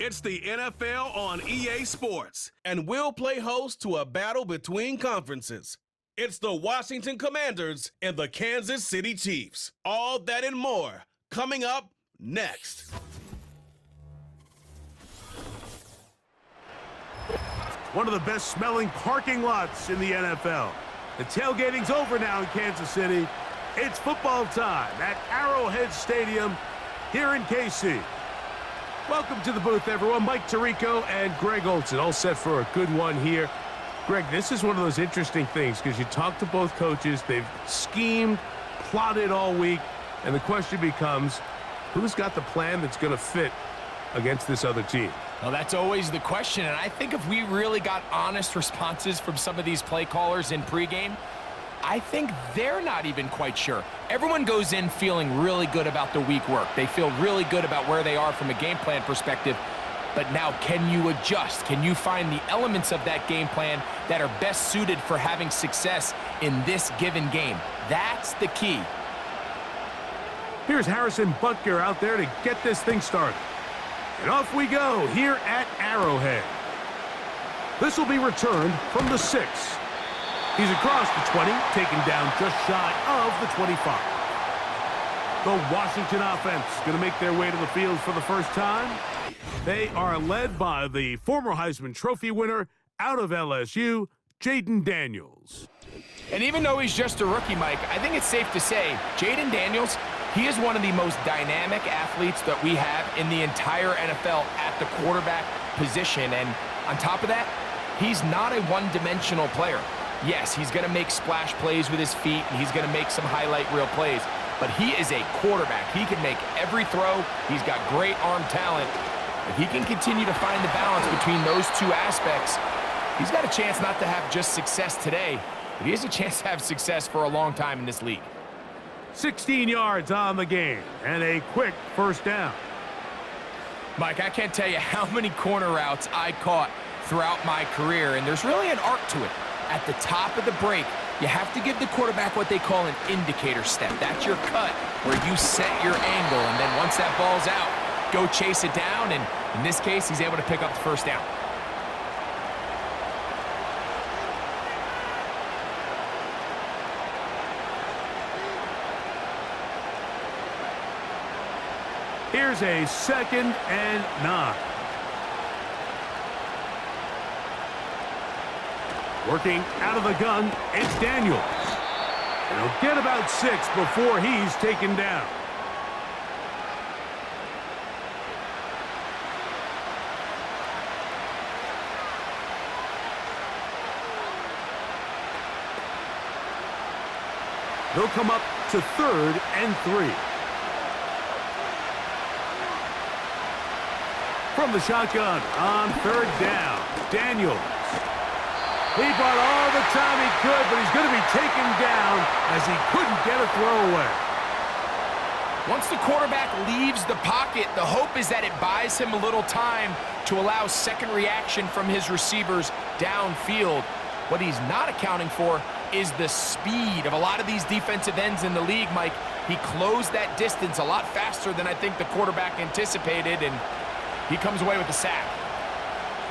It's the NFL on EA Sports, and we'll play host to a battle between conferences. It's the Washington Commanders and the Kansas City Chiefs. All that and more coming up next. One of the best smelling parking lots in the NFL. The tailgating's over now in Kansas City. It's football time at Arrowhead Stadium here in KC. Welcome to the booth, everyone. Mike Tirico and Greg Olson, all set for a good one here. Greg, this is one of those interesting things because you talk to both coaches. They've schemed, plotted all week, and the question becomes, who's got the plan that's going to fit against this other team? Well, that's always the question, and I think if we really got honest responses from some of these play callers in pregame, I think they're not even quite sure. Everyone goes in feeling really good about the week work. They feel really good about where they are from a game plan perspective. But now, can you adjust? Can you find the elements of that game plan that are best suited for having success in this given game? That's the key. Here's Harrison Butker out there to get this thing started. And off we go here at Arrowhead. This will be returned from the 6. He's across the 20, taken down just shy of the 25. The Washington offense going to make their way to the field for the first time. They are led by the former Heisman Trophy winner out of LSU, Jaden Daniels. And even though he's just a rookie, Mike, I think it's safe to say Jaden Daniels, he is one of the most dynamic athletes that we have in the entire NFL at the quarterback position. And on top of that, he's not a one-dimensional player. Yes, he's going to make splash plays with his feet, and he's going to make some highlight reel plays. But he is a quarterback. He can make every throw. He's got great arm talent. If he can continue to find the balance between those two aspects, he's got a chance not to have just success today, but he has a chance to have success for a long time in this league. 16 yards on the game, and a quick first down. Mike, I can't tell you how many corner routes I caught throughout my career, and there's really an art to it. At the top of the break, you have to give the quarterback what they call an indicator step. That's your cut where you set your angle, and then once that ball's out, go chase it down, and in this case, he's able to pick up the first down. Here's a 2nd and 9. Working out of the gun, it's Daniels. And he'll get about 6 before he's taken down. They'll come up to 3rd and 3. From the shotgun on 3rd down, Daniels. He brought all the time he could, but he's going to be taken down as he couldn't get a throwaway. Once the quarterback leaves the pocket, the hope is that it buys him a little time to allow second reaction from his receivers downfield. What he's not accounting for is the speed of a lot of these defensive ends in the league, Mike. He closed that distance a lot faster than I think the quarterback anticipated, and he comes away with the sack.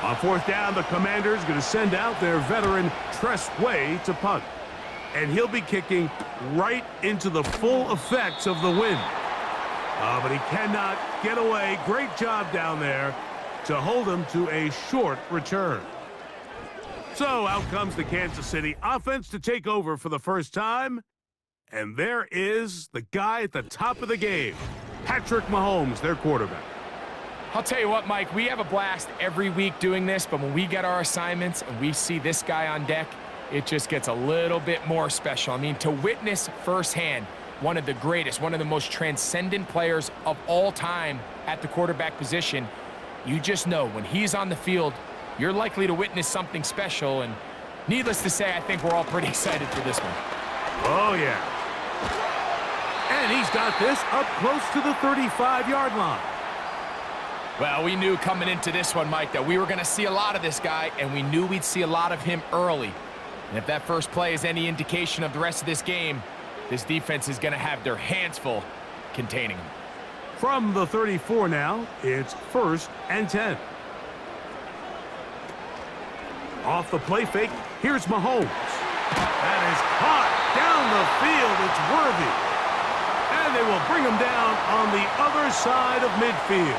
On 4th down, the Commanders going to send out their veteran Tress Way to punt. And he'll be kicking right into the full effects of the wind. But he cannot get away. Great job down there to hold him to a short return. So out comes the Kansas City offense to take over for the first time. And there is the guy at the top of the game, Patrick Mahomes, their quarterback. I'll tell you what, Mike, we have a blast every week doing this, but when we get our assignments and we see this guy on deck, it just gets a little bit more special. I mean, to witness firsthand one of the greatest, one of the most transcendent players of all time at the quarterback position, you just know when he's on the field, you're likely to witness something special, and needless to say, I think we're all pretty excited for this one. Oh, yeah. And he's got this up close to the 35-yard line. Well, we knew coming into this one, Mike, that we were going to see a lot of this guy, and we knew we'd see a lot of him early. And if that first play is any indication of the rest of this game, this defense is going to have their hands full containing him. From the 34 now, it's 1st and 10. Off the play fake, here's Mahomes. That is caught down the field. It's Worthy. And they will bring him down on the other side of midfield.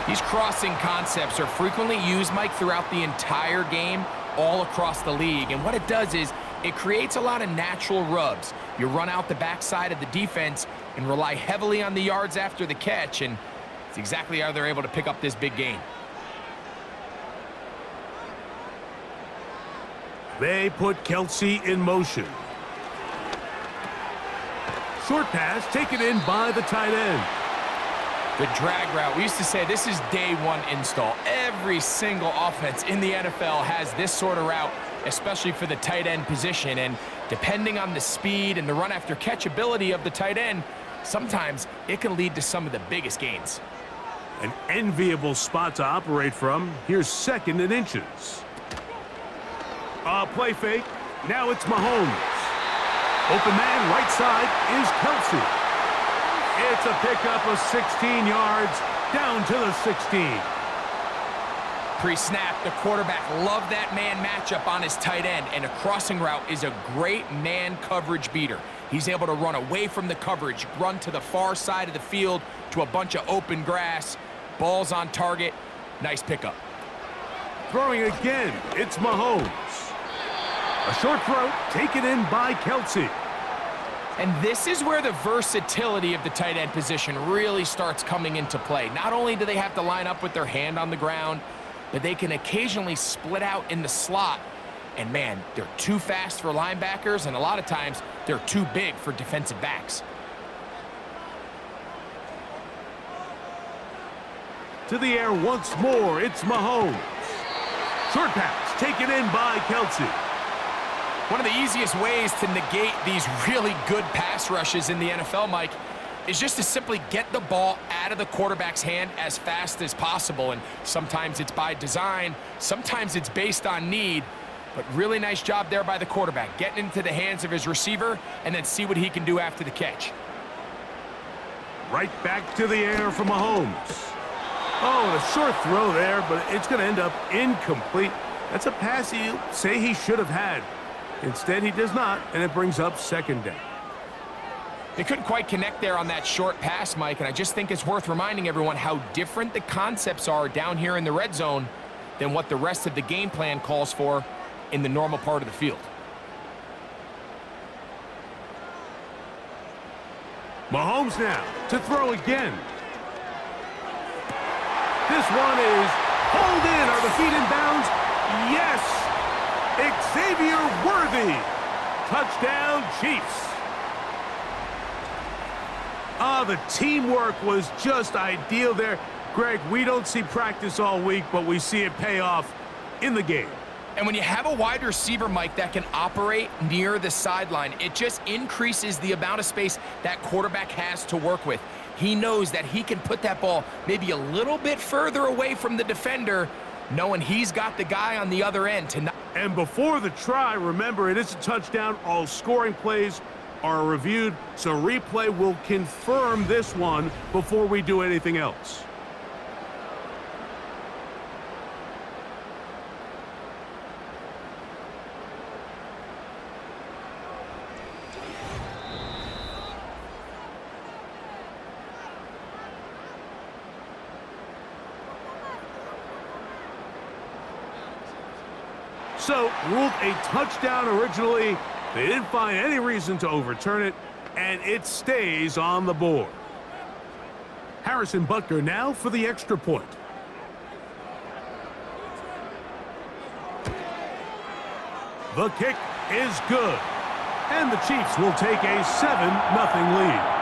These crossing concepts are frequently used, Mike, throughout the entire game, all across the league. And what it does is it creates a lot of natural rubs. You run out the backside of the defense and rely heavily on the yards after the catch, and it's exactly how they're able to pick up this big gain. They put Kelsey in motion. Short pass taken in by the tight end. The drag route, we used to say this is day one install. Every single offense in the NFL has this sort of route, especially for the tight end position. And depending on the speed and the run after catch ability of the tight end, sometimes it can lead to some of the biggest gains. An enviable spot to operate from. Here's 2nd and inches. Play fake. Now it's Mahomes. Open man right side is Kelsey. It's a pickup of 16 yards down to the 16. Pre-snap, the quarterback loved that man matchup on his tight end, and a crossing route is a great man coverage beater. He's able to run away from the coverage, run to the far side of the field to a bunch of open grass. Ball's on target. Nice pickup. Throwing again, it's Mahomes. A short throw taken in by Kelsey. And this is where the versatility of the tight end position really starts coming into play. Not only do they have to line up with their hand on the ground, but they can occasionally split out in the slot. And man, they're too fast for linebackers, and a lot of times they're too big for defensive backs. To the air once more, it's Mahomes. Short pass taken in by Kelsey. One of the easiest ways to negate these really good pass rushes in the NFL, Mike, is just to simply get the ball out of the quarterback's hand as fast as possible. And sometimes it's by design, sometimes it's based on need. But really nice job there by the quarterback, getting into the hands of his receiver and then see what he can do after the catch. Right back to the air for Mahomes. Oh, a short throw there, but it's going to end up incomplete. That's a pass you say he should have had. Instead, he does not, and it brings up 2nd down. They couldn't quite connect there on that short pass, Mike, and I just think it's worth reminding everyone how different the concepts are down here in the red zone than what the rest of the game plan calls for in the normal part of the field. Mahomes now to throw again. This one is pulled in. Are the feet in bounds? Yes! Xavier Worthy. Touchdown, Chiefs. The teamwork was just ideal there. Greg, we don't see practice all week, but we see it pay off in the game. And when you have a wide receiver, Mike, that can operate near the sideline, it just increases the amount of space that quarterback has to work with. He knows that he can put that ball maybe a little bit further away from the defender, knowing he's got the guy on the other end to not. And before the try, remember, it is a touchdown. All scoring plays are reviewed, so replay will confirm this one before we do anything else. So, ruled a touchdown originally. They didn't find any reason to overturn it, and it stays on the board. Harrison Butker now for the extra point. The kick is good, and the Chiefs will take a 7-0 lead.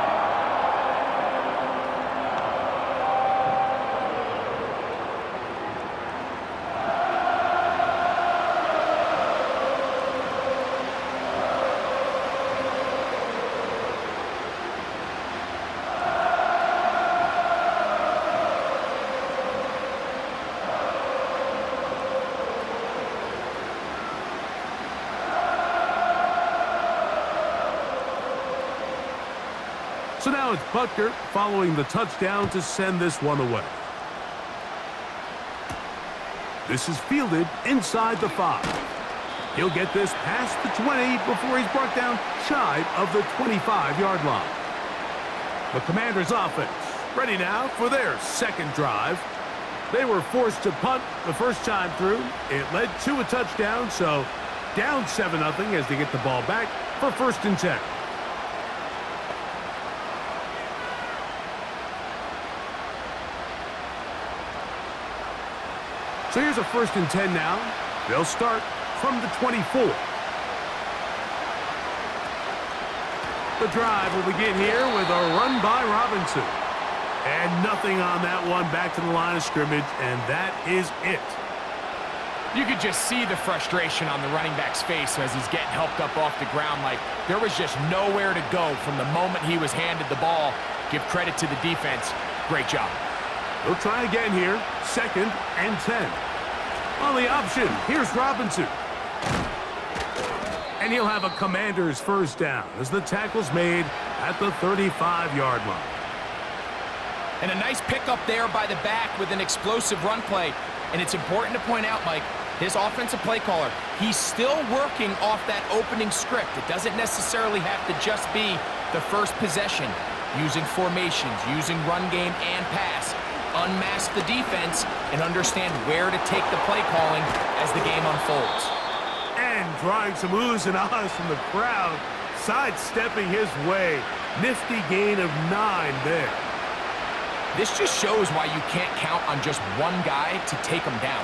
So now it's Butker following the touchdown to send this one away. This is fielded inside the 5. He'll get this past the 20 before he's brought down shy of the 25-yard line. The Commanders' offense ready now for their second drive. They were forced to punt the first time through. It led to a touchdown, so down 7-0 as they get the ball back for 1st and 10. So here's a 1st and 10 now. They'll start from the 24. The drive will begin here with a run by Robinson. And nothing on that one, back to the line of scrimmage, and that is it. You could just see the frustration on the running back's face as he's getting helped up off the ground. Like there was just nowhere to go from the moment he was handed the ball. Give credit to the defense. Great job. They'll try again here. 2nd and 10. On the option, here's Robinson. And he'll have a Commander's first down as the tackle's made at the 35-yard line. And a nice pickup there by the back with an explosive run play. And it's important to point out, Mike, this offensive play caller, he's still working off that opening script. It doesn't necessarily have to just be the first possession. Using formations, using run game and pass. Unmask the defense and understand where to take the play calling as the game unfolds. And drawing some oohs and ahs from the crowd, sidestepping his way. Nifty gain of 9 there. This just shows why you can't count on just one guy to take him down.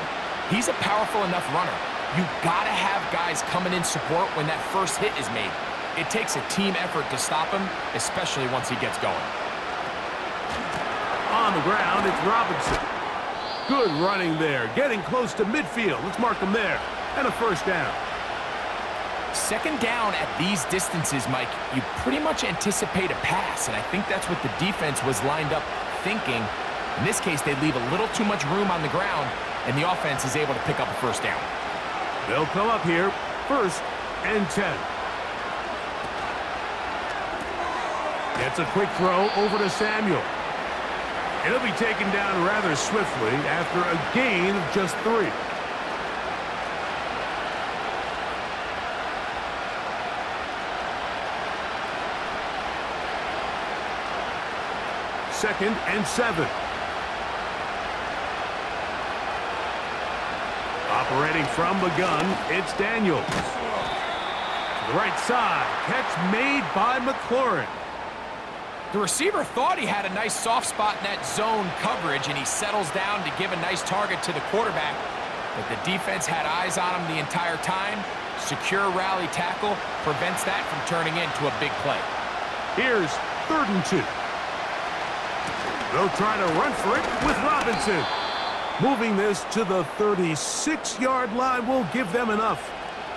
He's a powerful enough runner. You gotta have guys coming in support when that first hit is made. It takes a team effort to stop him, especially once he gets going. On the ground, it's Robinson. Good running there, getting close to midfield. Let's mark him there. And a 1st down. 2nd down at these distances, Mike, you pretty much anticipate a pass, and I think that's what the defense was lined up thinking. In this case, they leave a little too much room on the ground, and the offense is able to pick up a 1st down. They'll come up here, 1st and 10. Gets a quick throw over to Samuel. It'll be taken down rather swiftly after a gain of just 3. Second and 7. Operating from the gun, it's Daniels. To the right side, catch made by McLaurin. The receiver thought he had a nice soft spot in that zone coverage, and he settles down to give a nice target to the quarterback. But the defense had eyes on him the entire time. Secure rally tackle prevents that from turning into a big play. Here's 3rd and 2. They'll try to run for it with Robinson. Moving this to the 36-yard line will give them enough.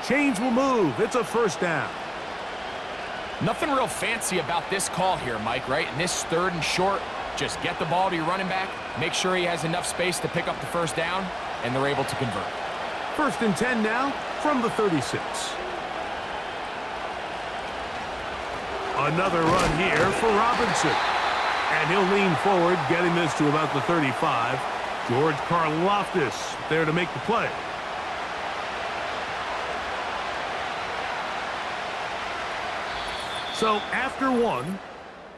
Chains will move. It's a 1st down. Nothing real fancy about this call here, Mike, right? In this 3rd and short, just get the ball to your running back, make sure he has enough space to pick up the 1st down, and they're able to convert. 1st and 10 now from the 36. Another run here for Robinson. And he'll lean forward, getting this to about the 35. George Karlaftis there to make the play. So after 1,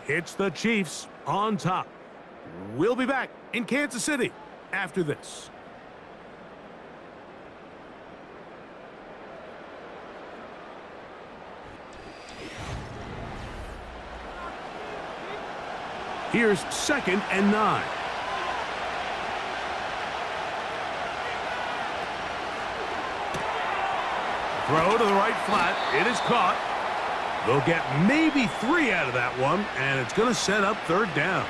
it's the Chiefs on top. We'll be back in Kansas City after this. Here's 2nd and 9. Throw to the right flat. It is caught. They'll get maybe 3 out of that one, and it's going to set up 3rd down.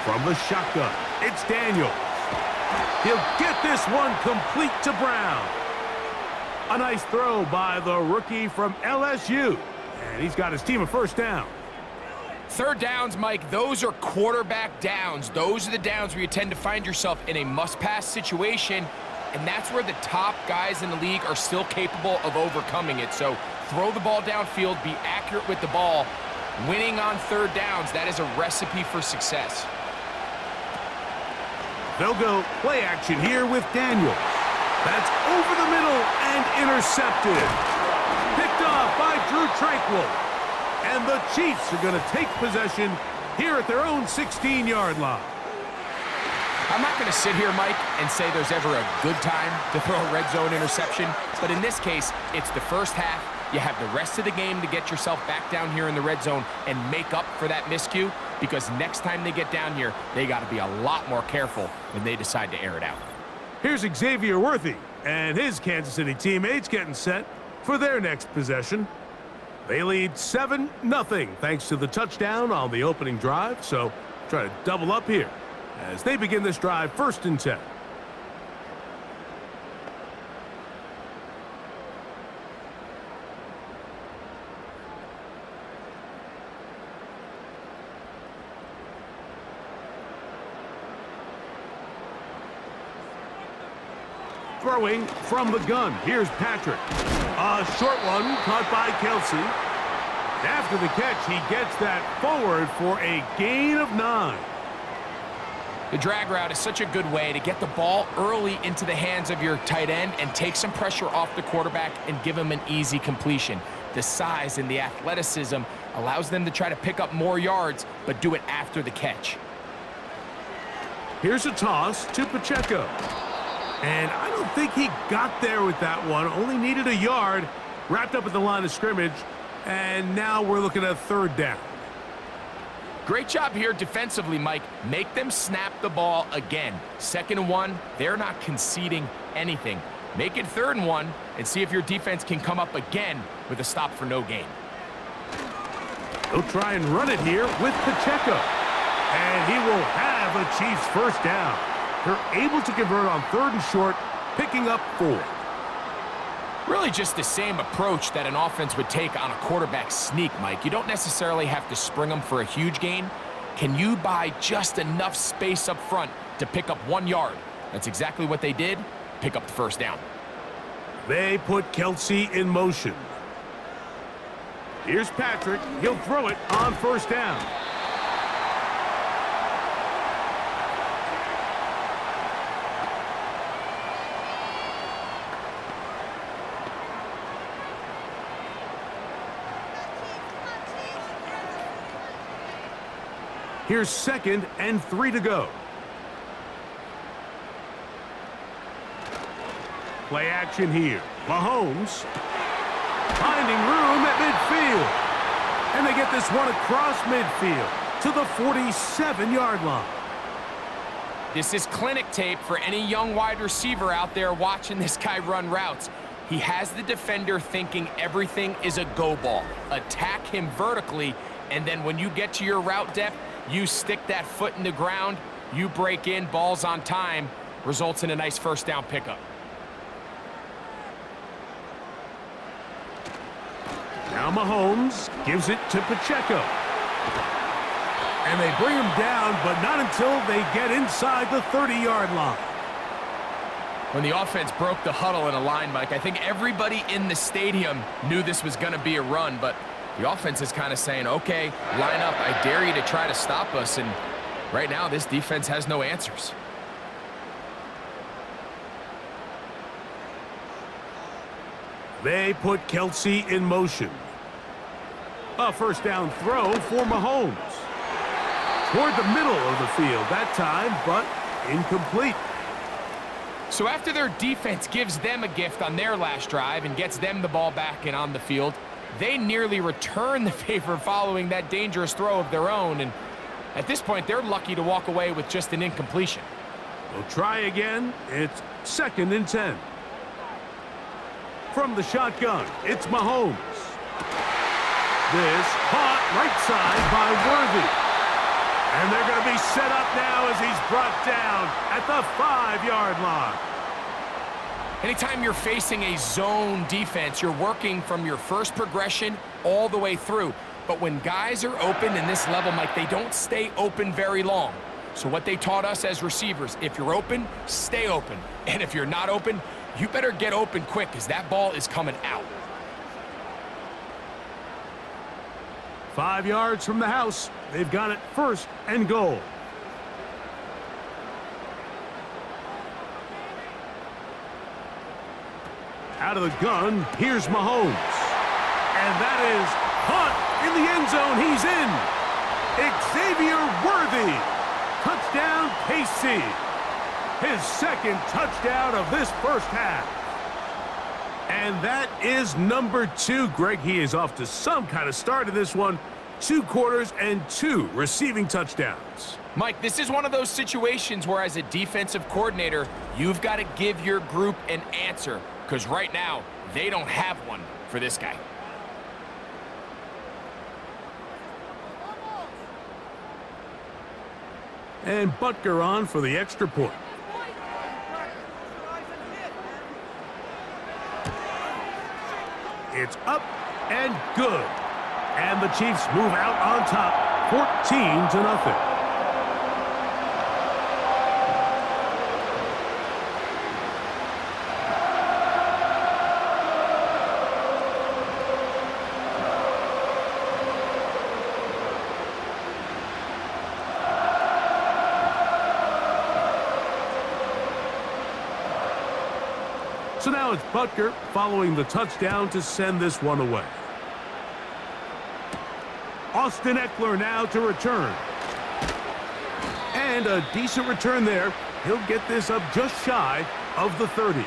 From the shotgun, it's Daniels. He'll get this one complete to Brown. A nice throw by the rookie from LSU. And he's got his team a 1st down. Third downs, Mike, those are quarterback downs. Those are the downs where you tend to find yourself in a must-pass situation, and that's where the top guys in the league are still capable of overcoming it. So throw the ball downfield, be accurate with the ball. Winning on third downs, that is a recipe for success. They'll go play action here with Daniels. That's over the middle and intercepted. Picked off by Drew Tranquill. And the Chiefs are going to take possession here at their own 16-yard line. I'm not going to sit here, Mike, and say there's ever a good time to throw a red zone interception, but in this case, it's the first half. You have the rest of the game to get yourself back down here in the red zone and make up for that miscue, because next time they get down here, they got to be a lot more careful when they decide to air it out. Here's Xavier Worthy and his Kansas City teammates getting set for their next possession. They lead 7-0 thanks to the touchdown on the opening drive, so try to double up here as they begin this drive 1st and 10. Throwing from the gun. Here's Patrick. A short one caught by Kelsey. After the catch, he gets that forward for a gain of 9. The drag route is such a good way to get the ball early into the hands of your tight end and take some pressure off the quarterback and give him an easy completion. The size and the athleticism allows them to try to pick up more yards, but do it after the catch. Here's a toss to Pacheco. And I don't think he got there with that one. Only needed a yard. Wrapped up at the line of scrimmage. And now we're looking at 3rd down. Great job here defensively, Mike. Make them snap the ball again. 2nd and 1, they're not conceding anything. Make it 3rd and 1 and see if your defense can come up again with a stop for no gain. They'll try and run it here with Pacheco. And he will have a Chiefs 1st down. They're able to convert on 3rd and short, picking up 4. Really just the same approach that an offense would take on a quarterback sneak, Mike. You don't necessarily have to spring them for a huge gain. Can you buy just enough space up front to pick up 1 yard? That's exactly what they did. Pick up the 1st down. They put Kelsey in motion. Here's Patrick. He'll throw it on 1st down. Here's 2nd and 3 to go. Play action here. Mahomes finding room at midfield. And they get this one across midfield to the 47-yard line. This is clinic tape for any young wide receiver out there watching this guy run routes. He has the defender thinking everything is a go ball. Attack him vertically, and then when you get to your route depth, you stick that foot in the ground, you break in, balls on time, results in a nice 1st down pickup. Now Mahomes gives it to Pacheco. And they bring him down, but not until they get inside the 30-yard line. When the offense broke the huddle in a line, Mike, I think everybody in the stadium knew this was going to be a run, but the offense is kind of saying, okay, line up. I dare you to try to stop us. And right now, this defense has no answers. They put Kelsey in motion. A 1st down throw for Mahomes. Toward the middle of the field that time, but incomplete. So after their defense gives them a gift on their last drive and gets them the ball back and on the field, they nearly return the favor following that dangerous throw of their own, and at this point, they're lucky to walk away with just an incompletion. They'll try again. It's 2nd and 10. From the shotgun, it's Mahomes. This caught right side by Worthy. And they're going to be set up now as he's brought down at the 5-yard line. Anytime you're facing a zone defense, you're working from your first progression all the way through. But when guys are open in this level, Mike, they don't stay open very long. So what they taught us as receivers, if you're open, stay open. And if you're not open, you better get open quick because that ball is coming out. 5 yards from the house. They've got it 1st and goal. Out of the gun, here's Mahomes. And that is Hunt in the end zone. He's in. Xavier Worthy. Touchdown, KC. His 2nd touchdown of this first half. And that is number 2. Greg, he is off to some kind of start in this one. 2 quarters and 2 receiving touchdowns. Mike, this is one of those situations where as a defensive coordinator, you've got to give your group an answer. Because right now, they don't have one for this guy. And Butker on for the extra point. It's up and good. And the Chiefs move out on top, 14-0. So now it's Butker following the touchdown to send this one away. Austin Eckler now to return. And a decent return there. He'll get this up just shy of the 30.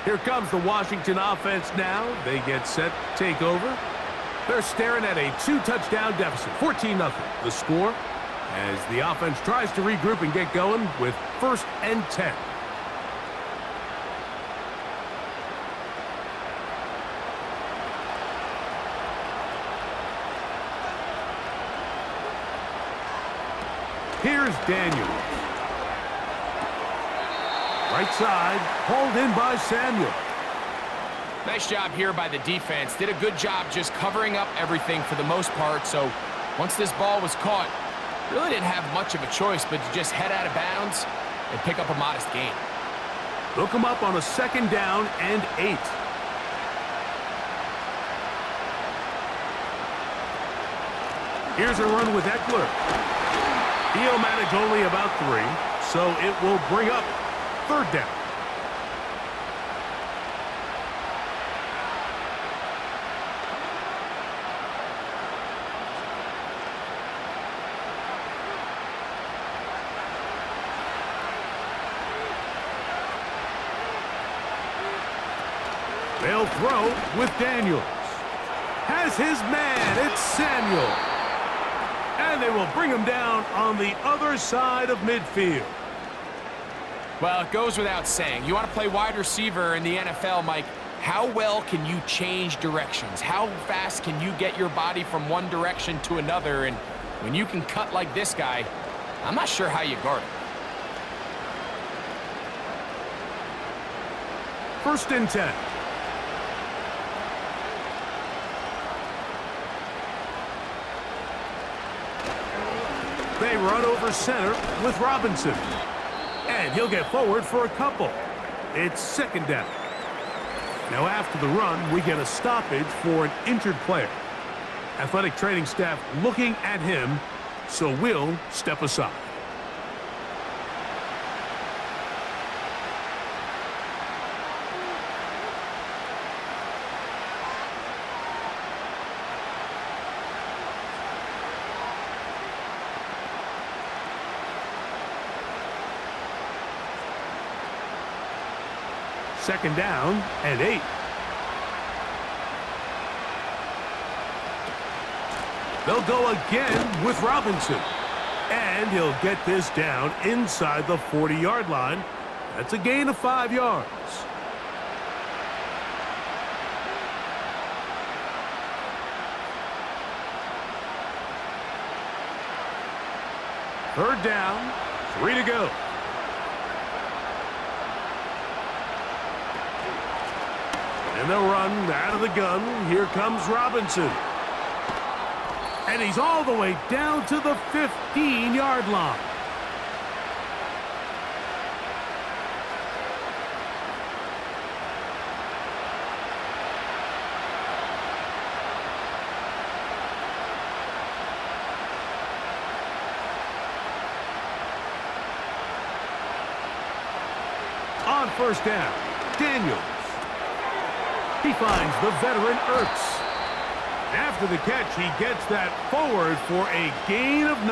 Here comes the Washington offense now. They get set to take over. They're staring at a 2-touchdown deficit, 14-0. The score as the offense tries to regroup and get going with 1st and 10. Here's Daniels. Right side, hauled in by Samuel. Nice job here by the defense. Did a good job just covering up everything for the most part. So once this ball was caught, really didn't have much of a choice but to just head out of bounds and pick up a modest gain. They'll come up on a 2nd down and 8. Here's a run with Eckler. He'll manage only about 3, so it will bring up 3rd down. They'll throw with Daniels. Has his man, it's Samuel. And they will bring him down on the other side of midfield. Well, it goes without saying. You want to play wide receiver in the NFL, Mike. How well can you change directions? How fast can you get your body from one direction to another? And when you can cut like this guy, I'm not sure how you guard it. 1st and 10. They run over center with Robinson. And he'll get forward for a couple. It's 2nd down. Now after the run, we get a stoppage for an injured player. Athletic training staff looking at him, so we'll step aside. Second down and 8. They'll go again with Robinson. And he'll get this down inside the 40-yard line. That's a gain of 5 yards. Third down, 3 to go. And they'll run out of the gun. Here comes Robinson. And he's all the way down to the 15-yard line. On first down, Daniels. He finds the veteran Ertz. After the catch, he gets that forward for a gain of 9.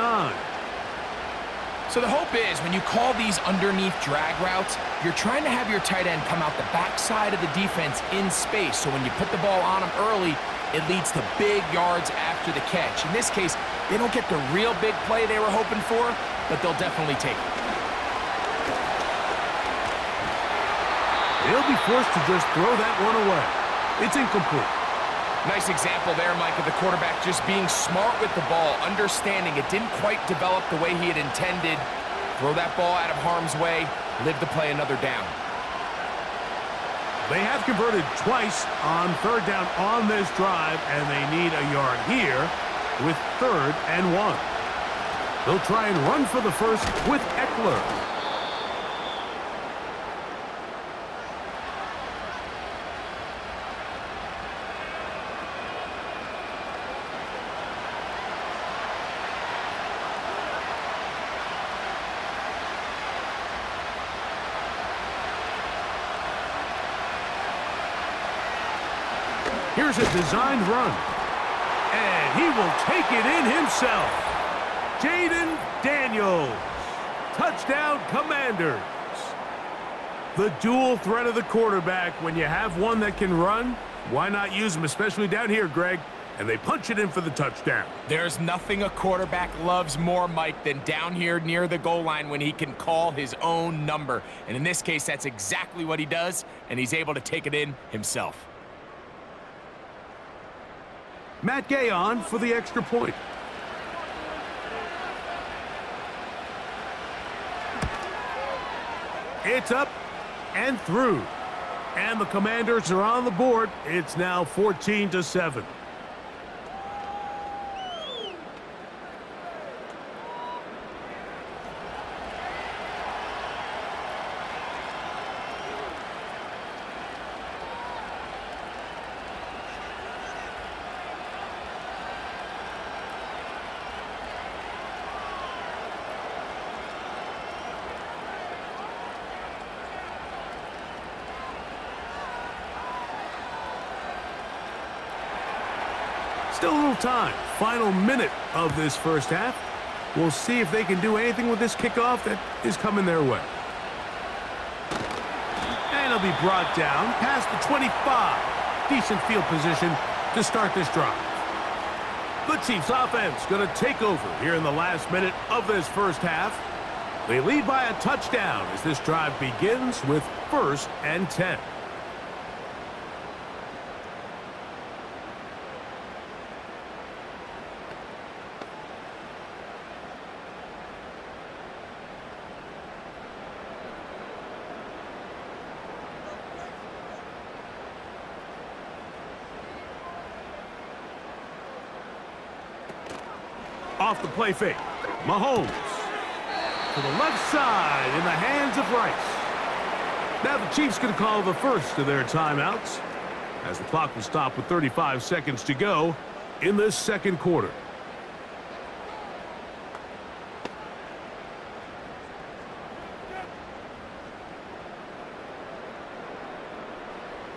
So the hope is when you call these underneath drag routes, you're trying to have your tight end come out the backside of the defense in space. So when you put the ball on him early, it leads to big yards after the catch. In this case, they don't get the real big play they were hoping for, but they'll definitely take it. They'll be forced to just throw that one away. It's incomplete. Nice example there, Mike, of the quarterback just being smart with the ball, understanding it didn't quite develop the way he had intended. Throw that ball out of harm's way, live to play another down. They have converted twice on third down on this drive, and they need a yard here with 3rd and 1. They'll try and run for the first with Eckler. Here's a designed run. And he will take it in himself. Jaden Daniels. Touchdown, Commanders. The dual threat of the quarterback. When you have one that can run, why not use him, especially down here, Greg? And they punch it in for the touchdown. There's nothing a quarterback loves more, Mike, than down here near the goal line when he can call his own number. And in this case, that's exactly what he does, and he's able to take it in himself. Matt Gay on for the extra point. It's up and through. And the Commanders are on the board. It's now 14-7. Still a little time. Final minute of this first half. We'll see if they can do anything with this kickoff that is coming their way. And it'll be brought down past the 25. Decent field position to start this drive. The Chiefs offense going to take over here in the last minute of this first half. They lead by a touchdown as this drive begins with 1st and 10. Off the play fake. Mahomes to the left side in the hands of Rice. Now the Chiefs going to call the first of their timeouts as the clock will stop with 35 seconds to go in this second quarter.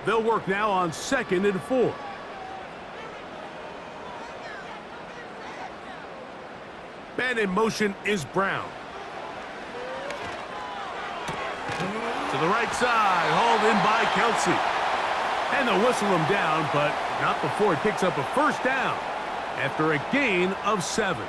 They'll work now on 2nd and 4. Man in motion is Brown. To the right side, hauled in by Kelsey. And they'll whistle him down, but not before he picks up a first down after a gain of 7.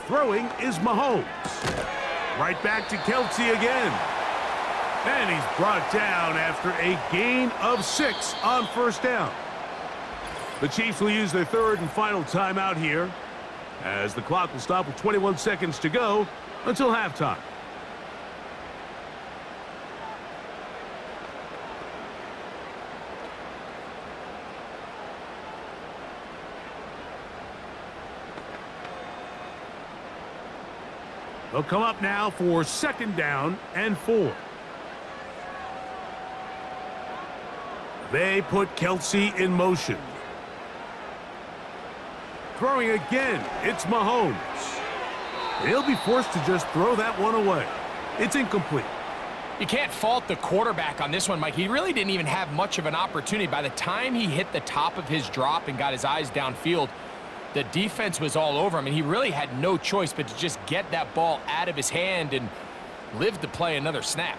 Throwing is Mahomes. Right back to Kelsey again. And he's brought down after a gain of 6 on first down. The Chiefs will use their third and final timeout here, as the clock will stop with 21 seconds to go until halftime. They'll come up now for second down and 4. They put Kelsey in motion. Throwing again, it's Mahomes. He'll be forced to just throw that one away. It's incomplete. You can't fault the quarterback on this one, Mike. He really didn't even have much of an opportunity. By the time he hit the top of his drop and got his eyes downfield, the defense was all over him, and he really had no choice but to just get that ball out of his hand and live to play another snap.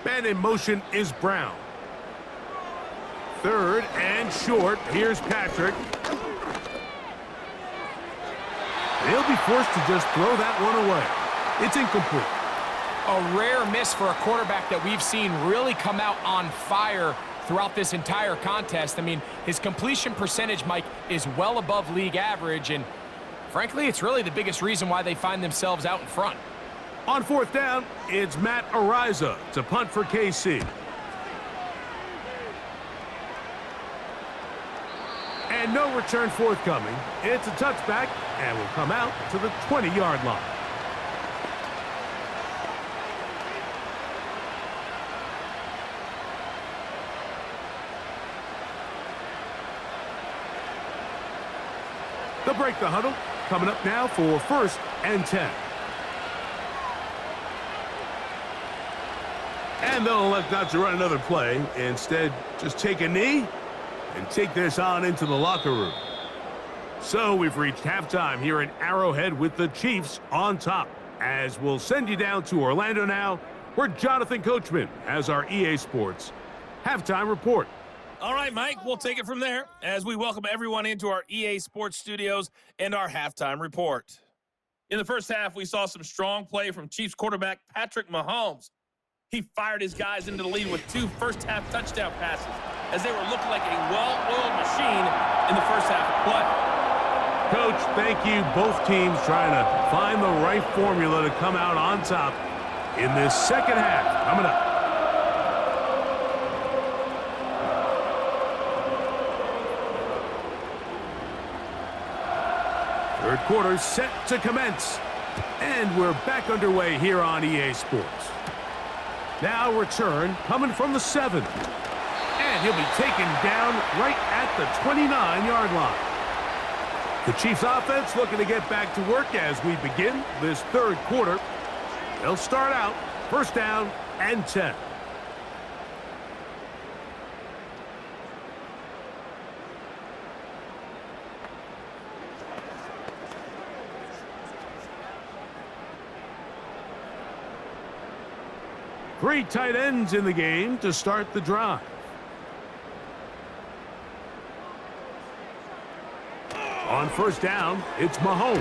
Man in motion is Brown. Third and short. Here's Patrick. He'll be forced to just throw that one away. It's incomplete. A rare miss for a quarterback that we've seen really come out on fire throughout this entire contest. I mean, his completion percentage, Mike, is well above league average, and frankly, it's really the biggest reason why they find themselves out in front. On fourth down, it's Matt Ariza to punt for KC. And no return forthcoming. It's a touchback and will come out to the 20-yard line. They'll break the huddle. Coming up now for first and 10. And they'll elect not to run another play. Instead, just take a knee and take this on into the locker room. So we've reached halftime here in Arrowhead with the Chiefs on top. As we'll send you down to Orlando now, where Jonathan Coachman has our EA Sports halftime report. All right, Mike, we'll take it from there as we welcome everyone into our EA Sports studios and our halftime report. In the first half, we saw some strong play from Chiefs quarterback Patrick Mahomes. He fired his guys into the lead with 2 first-half touchdown passes as they were looking like a well-oiled machine in the first half of play. Coach, thank you. Both teams trying to find the right formula to come out on top in this second half. Coming up. Third quarter set to commence. And we're back underway here on EA Sports. Now return coming from the 7. And he'll be taken down right at the 29-yard line. The Chiefs offense looking to get back to work as we begin this third quarter. They'll start out first down and 10. Three tight ends in the game to start the drive. On first down, it's Mahomes.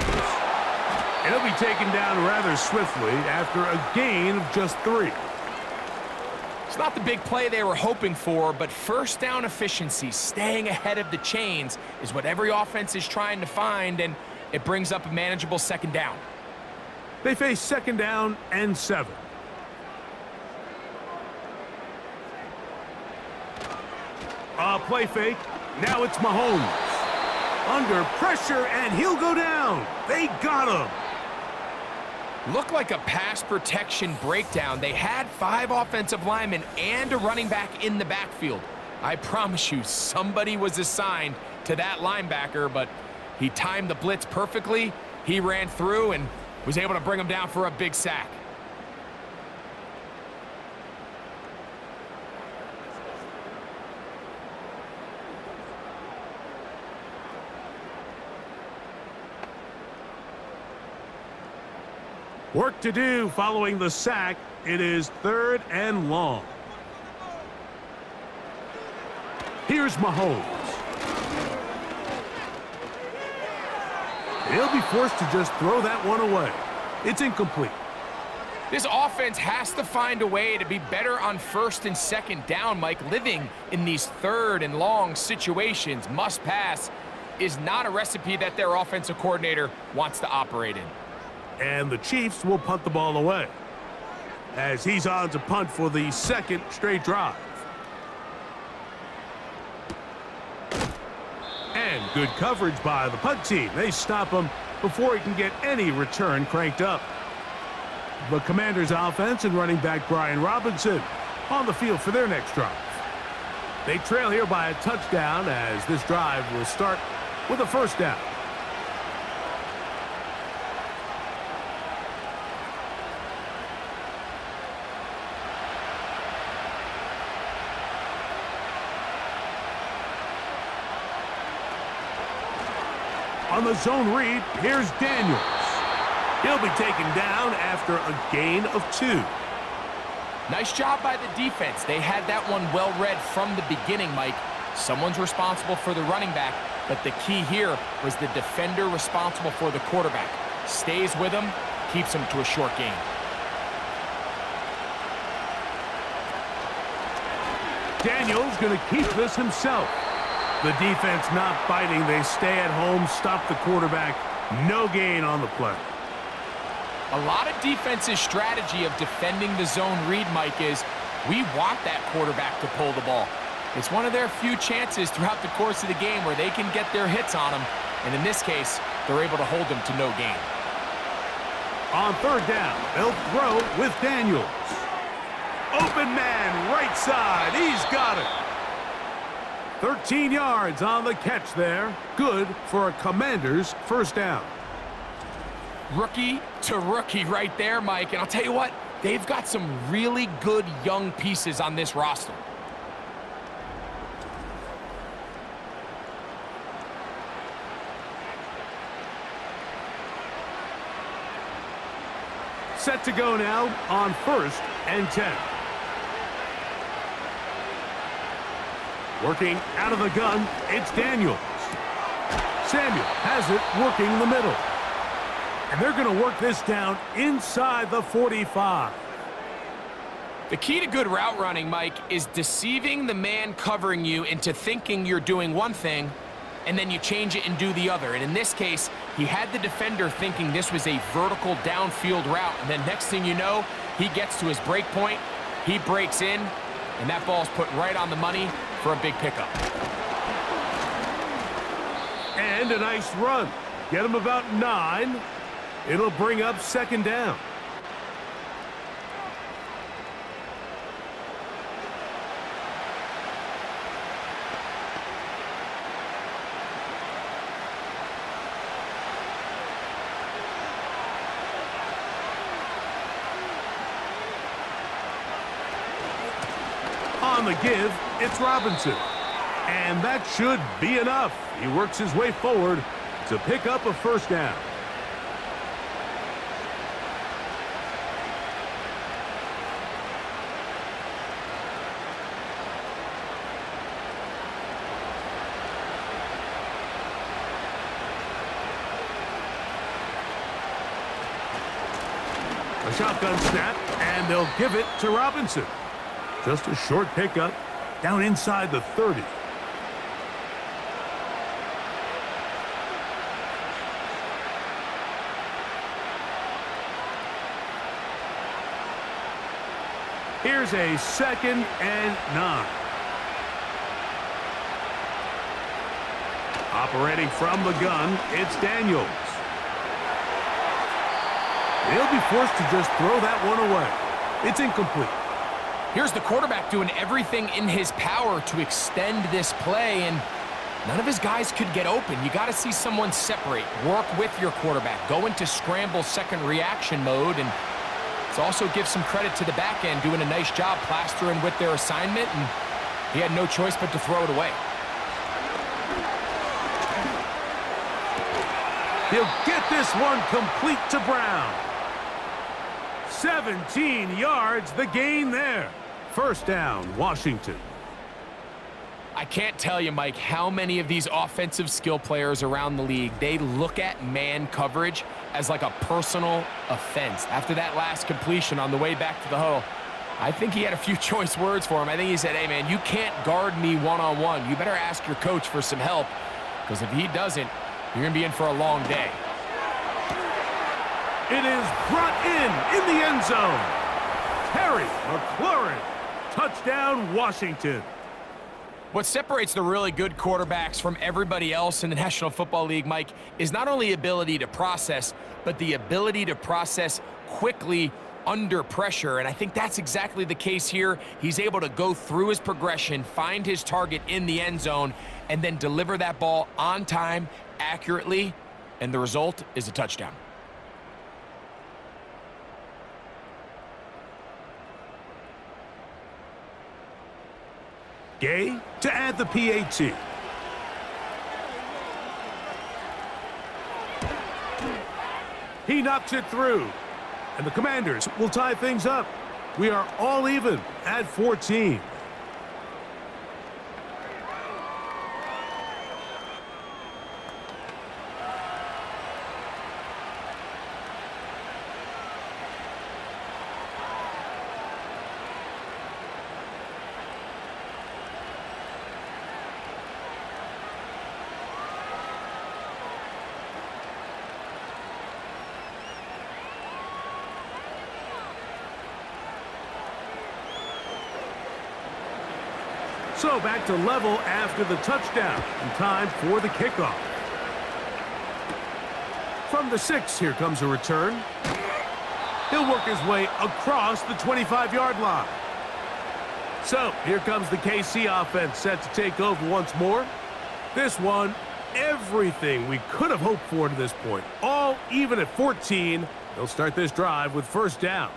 And he'll be taken down rather swiftly after a gain of just 3. It's not the big play they were hoping for, but first down efficiency, staying ahead of the chains, is what every offense is trying to find, and it brings up a manageable second down. They face second down and 7. Play fake. Now it's Mahomes. Under pressure, and he'll go down. They got him. Looked like a pass protection breakdown. They had 5 offensive linemen and a running back in the backfield. I promise you, somebody was assigned to that linebacker, but he timed the blitz perfectly. He ran through and was able to bring him down for a big sack. Work to do following the sack. It is third and long. Here's Mahomes. He'll be forced to just throw that one away. It's incomplete. This offense has to find a way to be better on first and second down, Mike. Living in these third and long situations, must pass, is not a recipe that their offensive coordinator wants to operate in. And the Chiefs will punt the ball away, as he's on to punt for the second straight drive. And good coverage by the punt team. They stop him before he can get any return cranked up. The Commanders' offense and running back Brian Robinson on the field for their next drive. They trail here by a touchdown, as this drive will start with a first down. On the zone read, here's Daniels. He'll be taken down after a gain of 2. Nice job by the defense. They had that one well read from the beginning, Mike. Someone's responsible for the running back, but the key here was the defender responsible for the quarterback. Stays with him, keeps him to a short gain. Daniels going to keep this himself. The defense not biting. They stay at home, stop the quarterback. No gain on the play. A lot of defense's strategy of defending the zone read, Mike, is we want that quarterback to pull the ball. It's one of their few chances throughout the course of the game where they can get their hits on him, and in this case, they're able to hold him to no gain. On third down, they'll throw with Daniels. Open man, right side. He's got it. 13 yards on the catch there. Good for a Commanders first down. Rookie to rookie right there, Mike. And I'll tell you what, they've got some really good young pieces on this roster. Set to go now on 1st and 10. Working out of the gun, it's Daniels. Samuel has it working in the middle. And they're going to work this down inside the 45. The key to good route running, Mike, is deceiving the man covering you into thinking you're doing one thing, and then you change it and do the other. And in this case, he had the defender thinking this was a vertical downfield route, and then next thing you know, he gets to his break point, he breaks in, and that ball's put right on the money for a big pickup. And a nice run. Get him about 9. It'll bring up second down. On the give, it's Robinson. And that should be enough. He works his way forward to pick up a first down. A shotgun snap, and they'll give it to Robinson. Just a short pickup down inside the 30. Here's a 2nd and 9. Operating from the gun, it's Daniels. He'll be forced to just throw that one away. It's incomplete. Here's the quarterback doing everything in his power to extend this play, and none of his guys could get open. You got to see someone separate, work with your quarterback, go into scramble second reaction mode, and it's also give some credit to the back end doing a nice job plastering with their assignment, and he had no choice but to throw it away. He'll get this one complete to Brown. 17 yards, the gain there. First down, Washington. I can't tell you, Mike, how many of these offensive skill players around the league, they look at man coverage as like a personal offense. After that last completion on the way back to the huddle, I think he had a few choice words for him. I think he said, hey, man, you can't guard me one-on-one. You better ask your coach for some help, because if he doesn't, you're going to be in for a long day. It is brought in the end zone. Terry McLaurin, touchdown, Washington. What separates the really good quarterbacks from everybody else in the National Football League, Mike, is not only ability to process, but the ability to process quickly under pressure. And I think that's exactly the case here. He's able to go through his progression, find his target in the end zone, and then deliver that ball on time, accurately, and the result is a touchdown. Gay to add the PAT. He knocks it through. And the Commanders will tie things up. We are all even at 14. So back to level after the touchdown, and time for the kickoff. From the 6, here comes a return. He'll work his way across the 25-yard line. So here comes the KC offense set to take over once more. This one, everything we could have hoped for to this point. All even at 14. They'll start this drive with first down.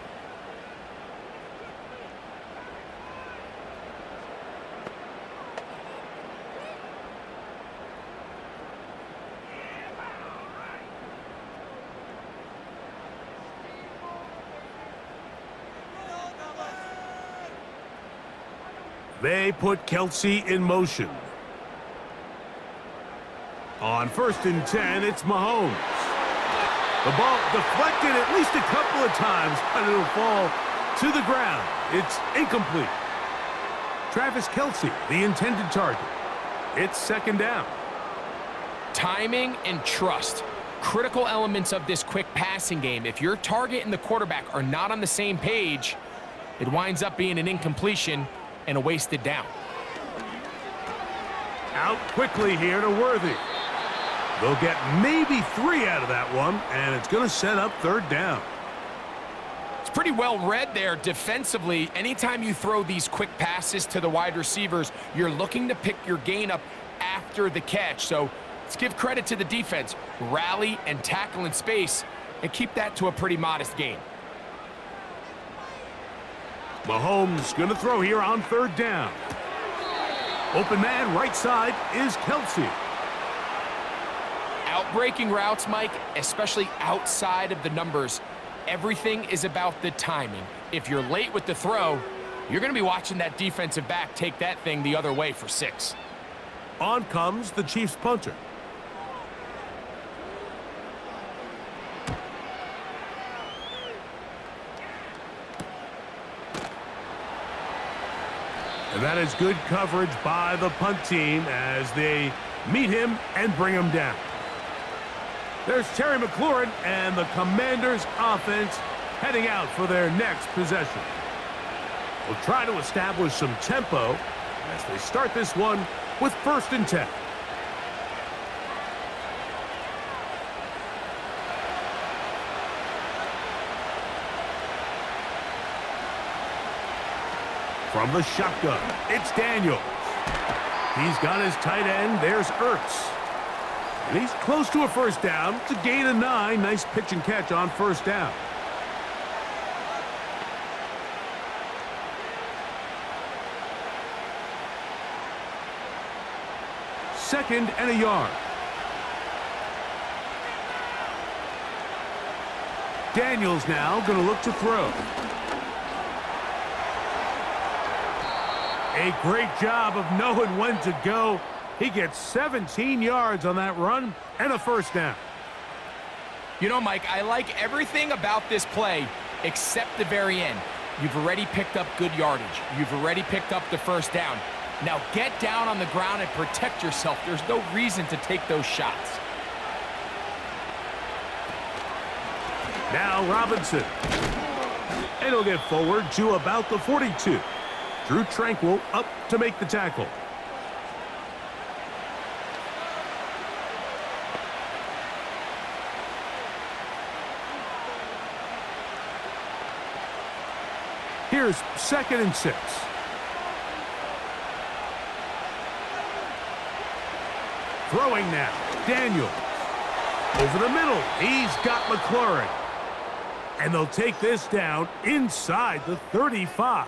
They put Kelsey in motion. On 1st and 10, it's Mahomes. The ball deflected at least a couple of times, but it'll fall to the ground. It's incomplete. Travis Kelsey, the intended target. It's 2nd down. Timing and trust, critical elements of this quick passing game. If your target and the quarterback are not on the same page, it winds up being an incompletion and a wasted down. Out quickly here to Worthy. They'll get maybe 3 out of that one, and it's going to set up 3rd down. It's pretty well read there defensively. Anytime you throw these quick passes to the wide receivers, you're looking to pick your gain up after the catch. So let's give credit to the defense. Rally and tackle in space and keep that to a pretty modest gain. Mahomes going to throw here on 3rd down. Open man right side is Kelsey. Outbreaking routes, Mike, especially outside of the numbers, everything is about the timing. If you're late with the throw, you're going to be watching that defensive back take that thing the other way for 6. On comes the Chiefs punter. And that is good coverage by the punt team as they meet him and bring him down. There's Terry McLaurin and the Commanders offense heading out for their next possession. We'll try to establish some tempo as they start this one with 1st and 10. From the shotgun, it's Daniels. He's got his tight end. There's Ertz. And he's close to a 1st down. It's a gain of 9. Nice pitch and catch on 1st down. Second and a yard. Daniels now going to look to throw. A great job of knowing when to go. He gets 17 yards on that run and a first down. You know, Mike, I like everything about this play except the very end. You've already picked up good yardage. You've already picked up the first down. Now get down on the ground and protect yourself. There's no reason to take those shots. Now Robinson. And he'll get forward to about the 42. Drew Tranquil up to make the tackle. Here's 2nd and 6. Throwing now, Daniels. Over the middle, he's got McLaurin. And they'll take this down inside the 35.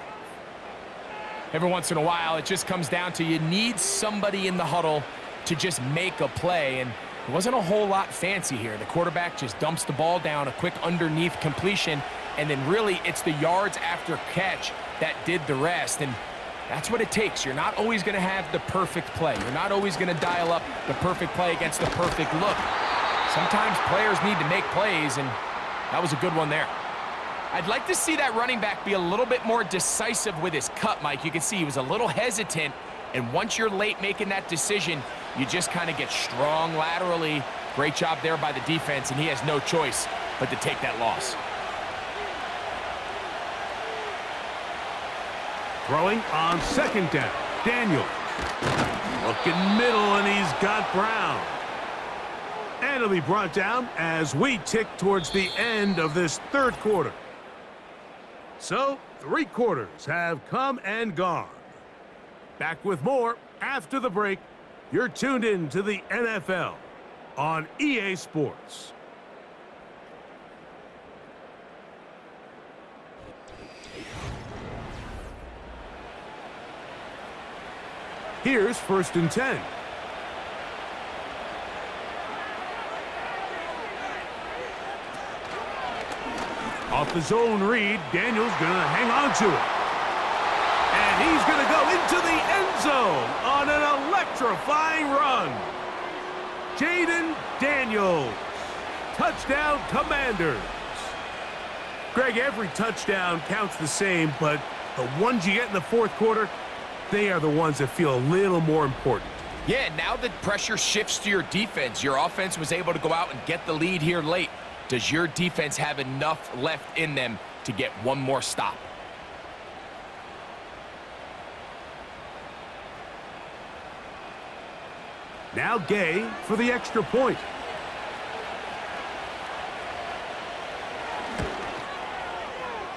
Every once in a while, it just comes down to you need somebody in the huddle to just make a play. And it wasn't a whole lot fancy here. The quarterback just dumps the ball down, a quick underneath completion, and then really it's the yards after catch that did the rest. And that's what it takes. You're not always going to have the perfect play. You're not always going to dial up the perfect play against the perfect look. Sometimes players need to make plays, and that was a good one there. I'd like to see that running back be a little bit more decisive with his cut, Mike. You can see he was a little hesitant, and once you're late making that decision, you just kind of get strong laterally. Great job there by the defense, and he has no choice but to take that loss. Throwing on 2nd down, Daniels. Looking middle, and he's got Brown. And it'll be brought down as we tick towards the end of this 3rd quarter. So, 3 quarters have come and gone. Back with more after the break. You're tuned in to the NFL on EA Sports. Here's 1st and 10. Off the zone read, Daniels gonna hang on to it. And he's gonna go into the end zone on an electrifying run. Jaden Daniels. Touchdown, Commanders. Greg, every touchdown counts the same, but the ones you get in the 4th quarter, they are the ones that feel a little more important. Yeah, now the pressure shifts to your defense. Your offense was able to go out and get the lead here late. Does your defense have enough left in them to get one more stop? Now Gay for the extra point.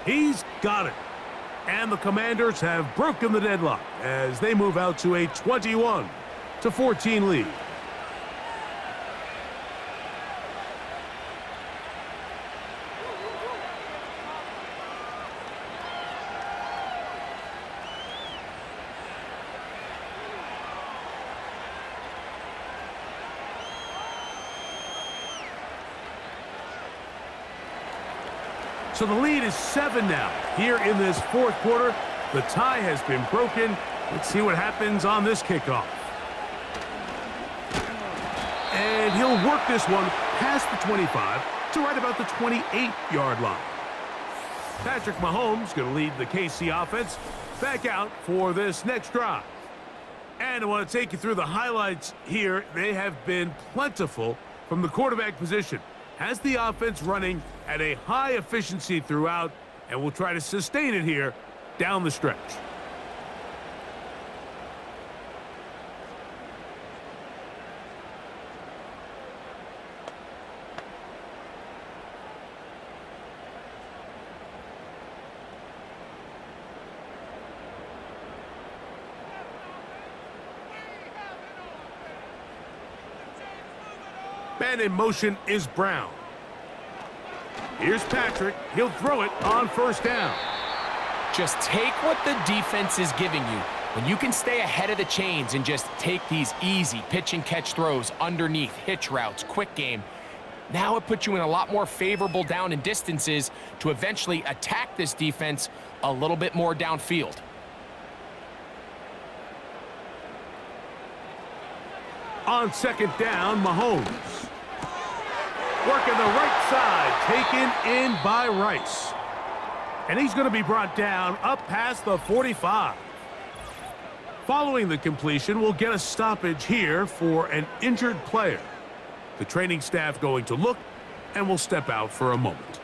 He's got it. And the Commanders have broken the deadlock as they move out to a 21-14 lead. So the lead is 7 now. Here in this 4th quarter, the tie has been broken. Let's see what happens on this kickoff. And he'll work this one past the 25 to right about the 28-yard line. Patrick Mahomes going to lead the KC offense back out for this next drive. And I want to take you through the highlights here. They have been plentiful from the quarterback position. Has the offense running at a high efficiency throughout, and will try to sustain it here down the stretch. Man in motion is Brown. Here's Patrick. He'll throw it on 1st down. Just take what the defense is giving you. When you can stay ahead of the chains and just take these easy pitch and catch throws underneath, hitch routes, quick game, now it puts you in a lot more favorable down and distances to eventually attack this defense a little bit more downfield. On second down, Mahomes. Working the right side, taken in by Rice. And he's going to be brought down up past the 45. Following the completion, we'll get a stoppage here for an injured player. The training staff going to look, and we'll step out for a moment.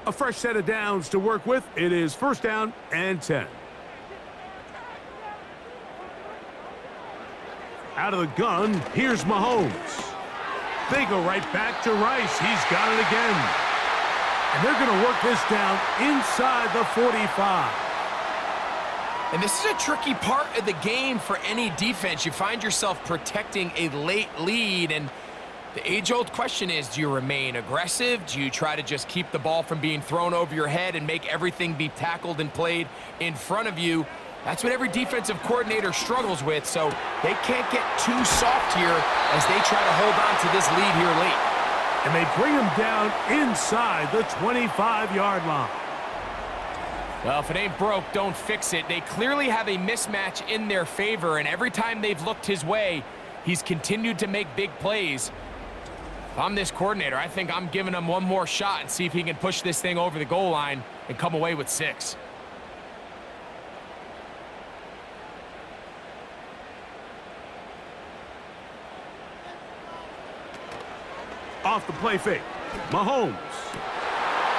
A fresh set of downs to work with. It is first down and 10. Out of the gun, here's Mahomes. They go right back to Rice. He's got it again. And they're going to work this down inside the 45. And this is a tricky part of the game for any defense. You find yourself protecting a late lead, and the age-old question is, do you remain aggressive? Do you try to just keep the ball from being thrown over your head and make everything be tackled and played in front of you? That's what every defensive coordinator struggles with, so they can't get too soft here as they try to hold on to this lead here late. And they bring him down inside the 25-yard line. Well, if it ain't broke, don't fix it. They clearly have a mismatch in their favor, and every time they've looked his way, he's continued to make big plays. If I'm this coordinator, I think I'm giving him one more shot and see if he can push this thing over the goal line and come away with 6. Off the play fake, Mahomes.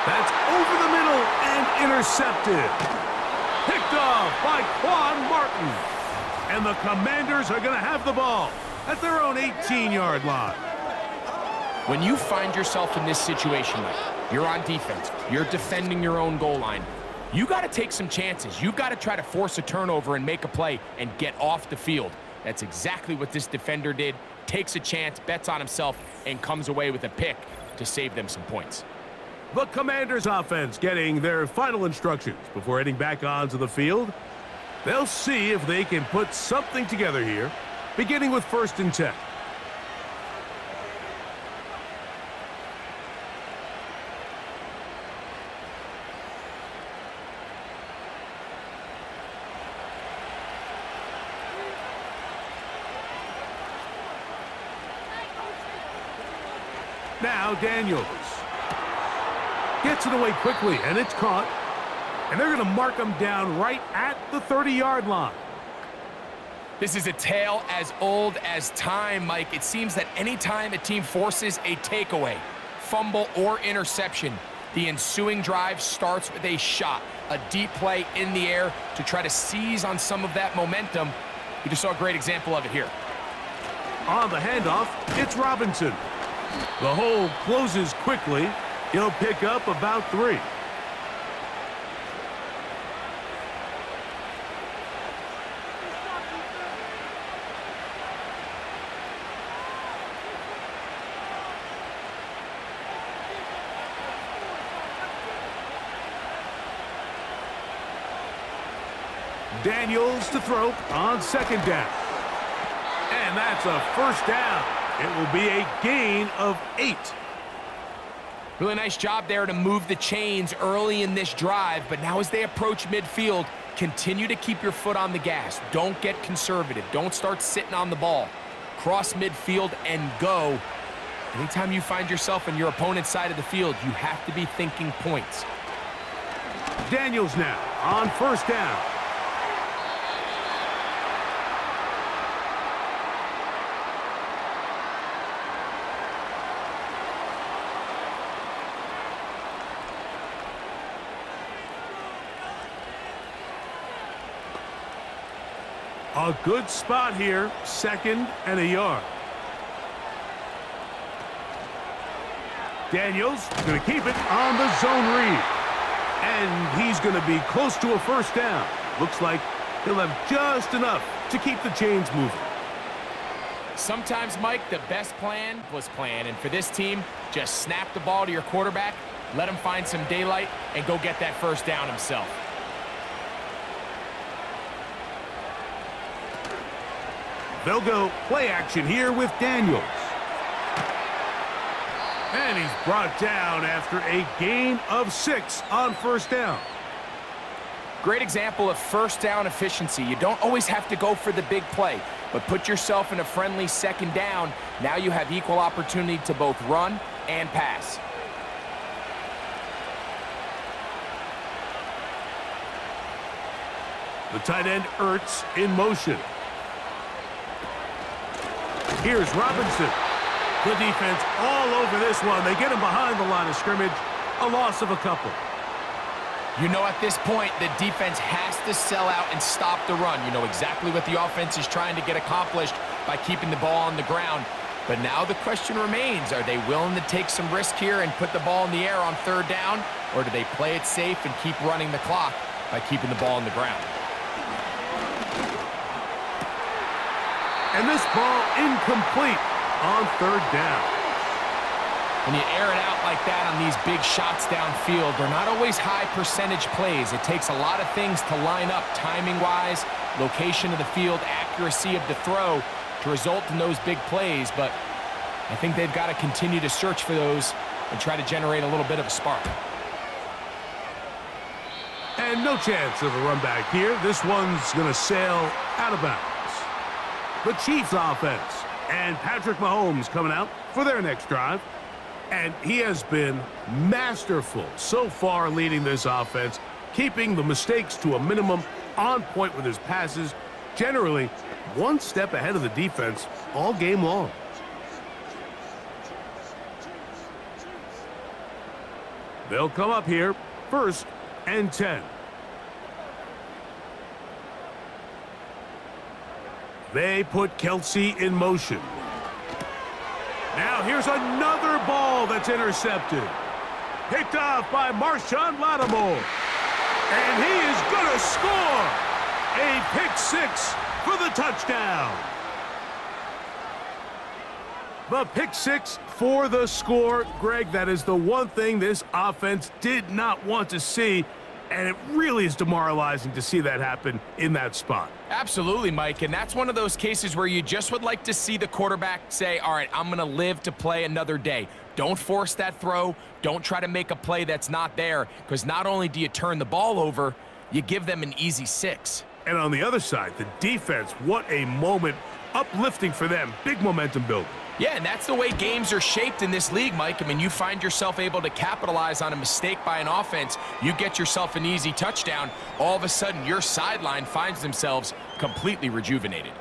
That's over the middle and intercepted. Picked off by Quan Martin. And the Commanders are going to have the ball at their own 18-yard line. When you find yourself in this situation, you're on defense, you're defending your own goal line, you got to take some chances. You've got to try to force a turnover and make a play and get off the field. That's exactly what this defender did. Takes a chance, bets on himself, and comes away with a pick to save them some points. The Commanders offense getting their final instructions before heading back onto the field. They'll see if they can put something together here, beginning with 1st and 10. Now Daniels gets it away quickly, and it's caught. And they're going to mark him down right at the 30-yard line. This is a tale as old as time, Mike. It seems that anytime a team forces a takeaway, fumble, or interception, the ensuing drive starts with a shot, a deep play in the air to try to seize on some of that momentum. We just saw a great example of it here. On the handoff, it's Robinson. The hole closes quickly. He'll pick up about 3. Daniels to throw on 2nd down. And that's a 1st down. It will be a gain of 8. Really nice job there to move the chains early in this drive, but now as they approach midfield, continue to keep your foot on the gas. Don't get conservative. Don't start sitting on the ball. Cross midfield and go. Anytime you find yourself on your opponent's side of the field, you have to be thinking points. Daniels now on 1st down. A good spot here, 2nd and a yard. Daniels going to keep it on the zone read. And he's going to be close to a 1st down. Looks like he'll have just enough to keep the chains moving. Sometimes, Mike, the best plan was planned. And for this team, just snap the ball to your quarterback, let him find some daylight, and go get that 1st down himself. They'll go play action here with Daniels. And he's brought down after a gain of 6 on first down. Great example of first down efficiency. You don't always have to go for the big play, but put yourself in a friendly second down. Now you have equal opportunity to both run and pass. The tight end Ertz in motion. Here's Robinson. The defense all over this one. They get him behind the line of scrimmage. A loss of a couple. You know at this point, the defense has to sell out and stop the run. You know exactly what the offense is trying to get accomplished by keeping the ball on the ground. But now the question remains, are they willing to take some risk here and put the ball in the air on third down? Or do they play it safe and keep running the clock by keeping the ball on the ground? And this ball incomplete on third down. When you air it out like that on these big shots downfield, they're not always high percentage plays. It takes a lot of things to line up timing-wise, location of the field, accuracy of the throw to result in those big plays. But I think they've got to continue to search for those and try to generate a little bit of a spark. And no chance of a run back here. This one's going to sail out of bounds. The Chiefs offense and Patrick Mahomes coming out for their next drive. And he has been masterful so far leading this offense, keeping the mistakes to a minimum, on point with his passes, generally one step ahead of the defense all game long. They'll come up here, 1st and 10. They put Kelsey in motion. Now here's another ball that's intercepted. Picked off by Marshawn Lattimore. And he is going to score. A pick 6 for the touchdown. The pick 6 for the score. Greg, that is the one thing this offense did not want to see. And it really is demoralizing to see that happen in that spot. Absolutely, Mike, and that's one of those cases where you just would like to see the quarterback say, all right, I'm going to live to play another day. Don't force that throw. Don't try to make a play that's not there, because not only do you turn the ball over, you give them an easy 6. And on the other side, the defense, what a moment. Uplifting for them. Big momentum building. Yeah, and that's the way games are shaped in this league, Mike. I mean, you find yourself able to capitalize on a mistake by an offense. You get yourself an easy touchdown. All of a sudden, your sideline finds themselves completely rejuvenated.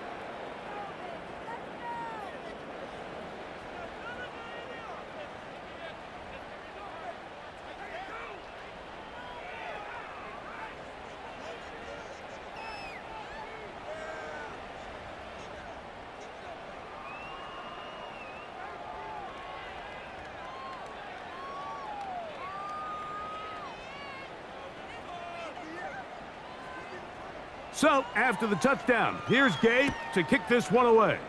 So, after the touchdown, here's Gabe to kick this one away.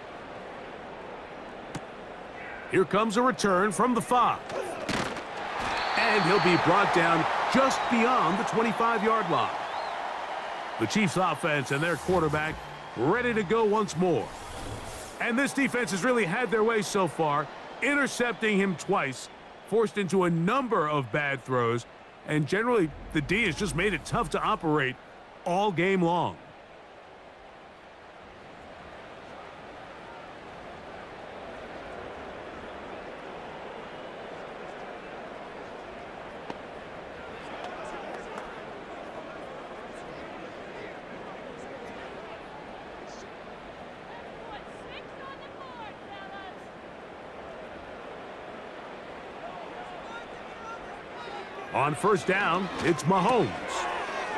Here comes a return from the 5. And he'll be brought down just beyond the 25-yard line. The Chiefs offense and their quarterback ready to go once more. And this defense has really had their way so far, intercepting him twice, forced into a number of bad throws, and generally the D has just made it tough to operate all game long. On first down, it's Mahomes.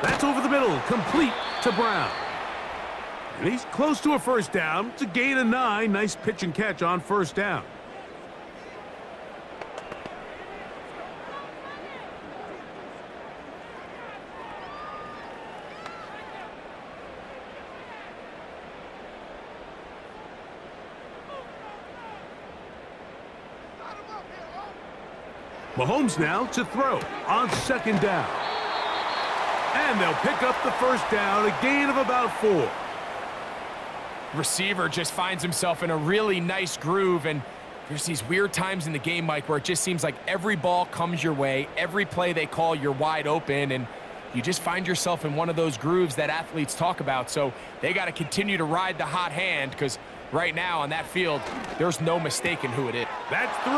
That's over the middle, complete to Brown. And he's close to a first down. It's a gain of 9. Nice pitch and catch on first down. Mahomes now to throw on second down. And they'll pick up the first down, a gain of about 4. receiver just finds himself in a really nice groove, and there's these weird times in the game, Mike, where it just seems like every ball comes your way, every play they call, you're wide open, and you just find yourself in one of those grooves that athletes talk about. So they got to continue to ride the hot hand, because right now on that field, there's no mistaking who it is. That's 3.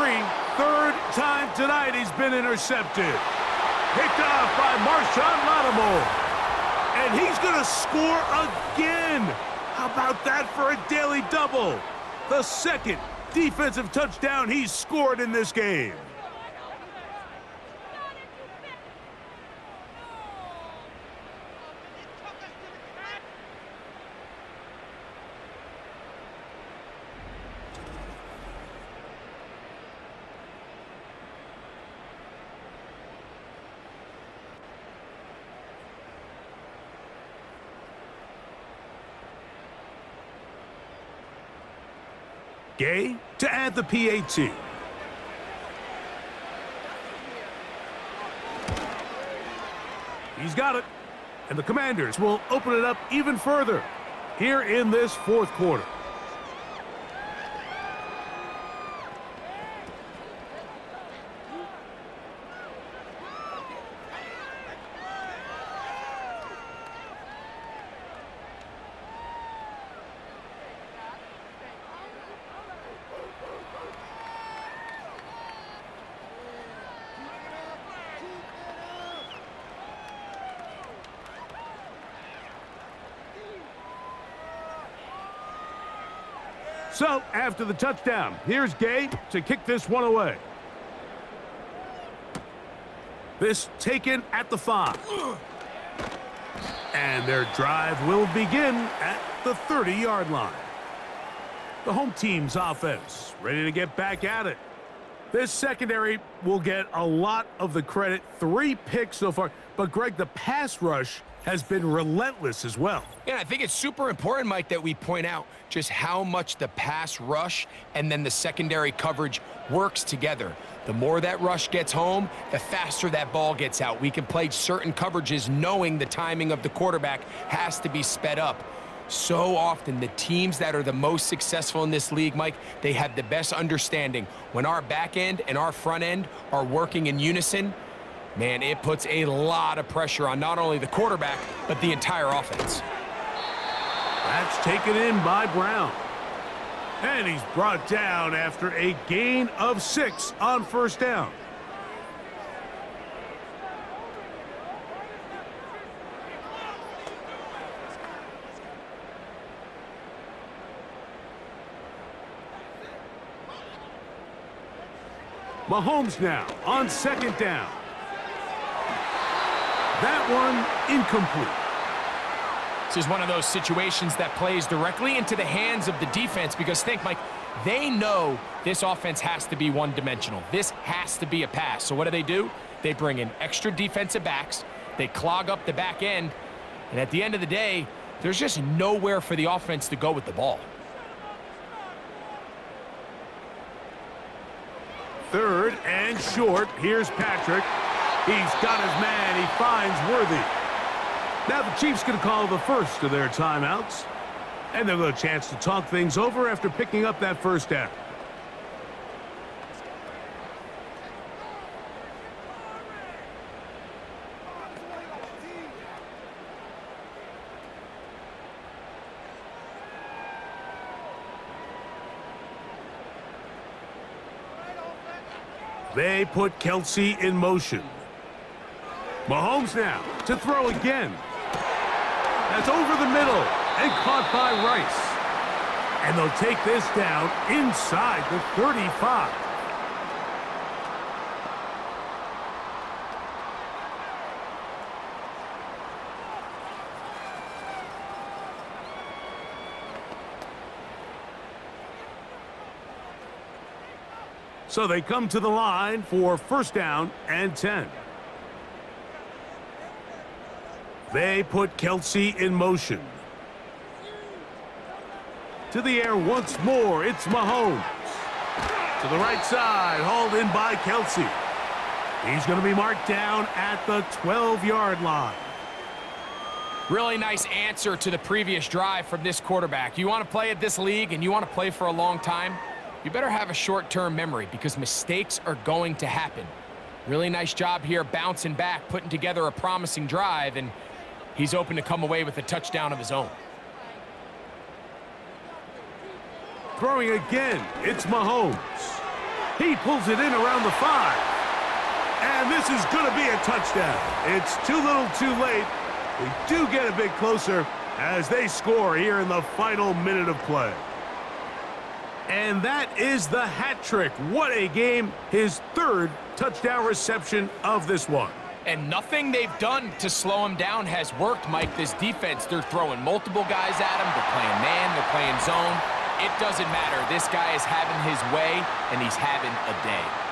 Third time tonight he's been intercepted. Picked off by Marshawn Lattimore. And he's going to score again. How about that for a daily double? The second defensive touchdown he's scored in this game. Gay to add the PAT. He's got it. And the Commanders will open it up even further here in this fourth quarter. So, after the touchdown, here's Gay to kick this one away. This taken at the 5. And their drive will begin at the 30-yard line. The home team's offense ready to get back at it. This secondary will get a lot of the credit. 3 picks so far. But, Greg, the pass rush has been relentless as well. Yeah, I think it's super important, Mike, that we point out just how much the pass rush and then the secondary coverage works together. The more that rush gets home, the faster that ball gets out. We can play certain coverages knowing the timing of the quarterback has to be sped up. So often, the teams that are the most successful in this league, Mike, they have the best understanding. When our back end and our front end are working in unison, man, it puts a lot of pressure on not only the quarterback, but the entire offense. That's taken in by Brown. And he's brought down after a gain of 6 on first down. Mahomes now on second down. That one incomplete. This is one of those situations that plays directly into the hands of the defense, because think, Mike, they know this offense has to be one-dimensional. This has to be a pass. So what do? They bring in extra defensive backs. They clog up the back end. And at the end of the day, there's just nowhere for the offense to go with the ball. Third and short. Here's Patrick. He's got his man. He finds Worthy. Now the Chiefs going to call the first of their timeouts. And they'll get a chance to talk things over after picking up that first down. They put Kelsey in motion. Mahomes now to throw again. That's over the middle and caught by Rice. And they'll take this down inside the 35. So they come to the line for first down and 10. They put Kelsey in motion. To the air once more, it's Mahomes. To the right side, hauled in by Kelsey. He's going to be marked down at the 12-yard line. Really nice answer to the previous drive from this quarterback. You want to play at this league and you want to play for a long time, you better have a short-term memory because mistakes are going to happen. Really nice job here bouncing back, putting together a promising drive, and he's open to come away with a touchdown of his own. Throwing again, it's Mahomes. He pulls it in around the 5. And this is going to be a touchdown. It's too little too late. We do get a bit closer as they score here in the final minute of play. And that is the hat trick. What a game. His 3rd touchdown reception of this one. And nothing they've done to slow him down has worked, Mike. This defense, they're throwing multiple guys at him. They're playing man, they're playing zone. It doesn't matter. This guy is having his way, and he's having a day.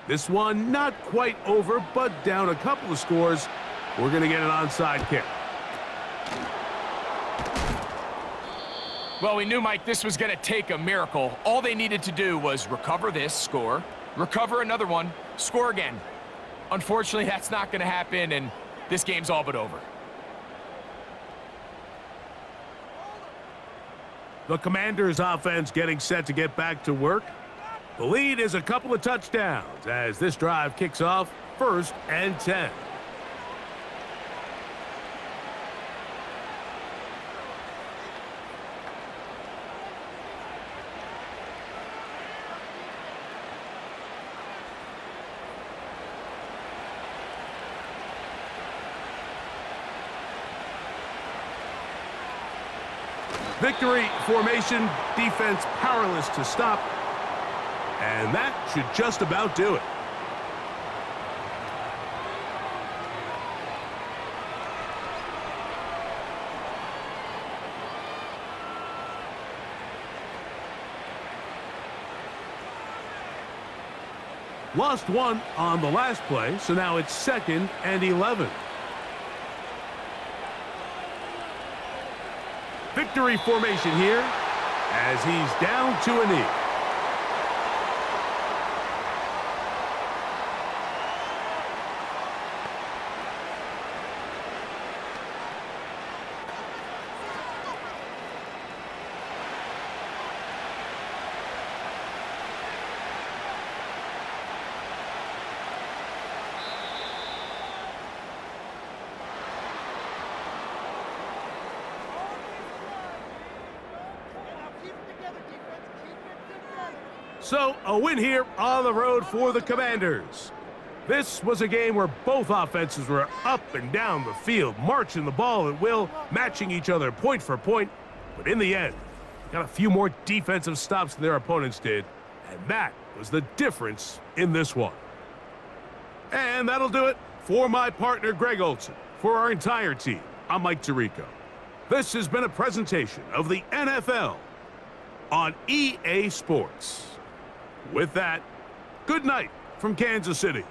This one not quite over, but down a couple of scores. We're going to get an onside kick. Well, we knew, Mike, this was going to take a miracle. All they needed to do was recover this, score, recover another one, score again. Unfortunately, that's not going to happen, and this game's all but over. The Commanders' offense getting set to get back to work. The lead is a couple of touchdowns as this drive kicks off 1st and 10. Victory formation, defense powerless to stop. And that should just about do it. Lost one on the last play, so now it's 2nd and 11. Victory formation here as he's down to a knee. So, a win here on the road for the Commanders. This was a game where both offenses were up and down the field, marching the ball at will, matching each other point for point. But in the end, got a few more defensive stops than their opponents did, and that was the difference in this one. And that'll do it for my partner, Greg Olson. For our entire team, I'm Mike Tirico. This has been a presentation of the NFL on EA Sports. With that, good night from Kansas City.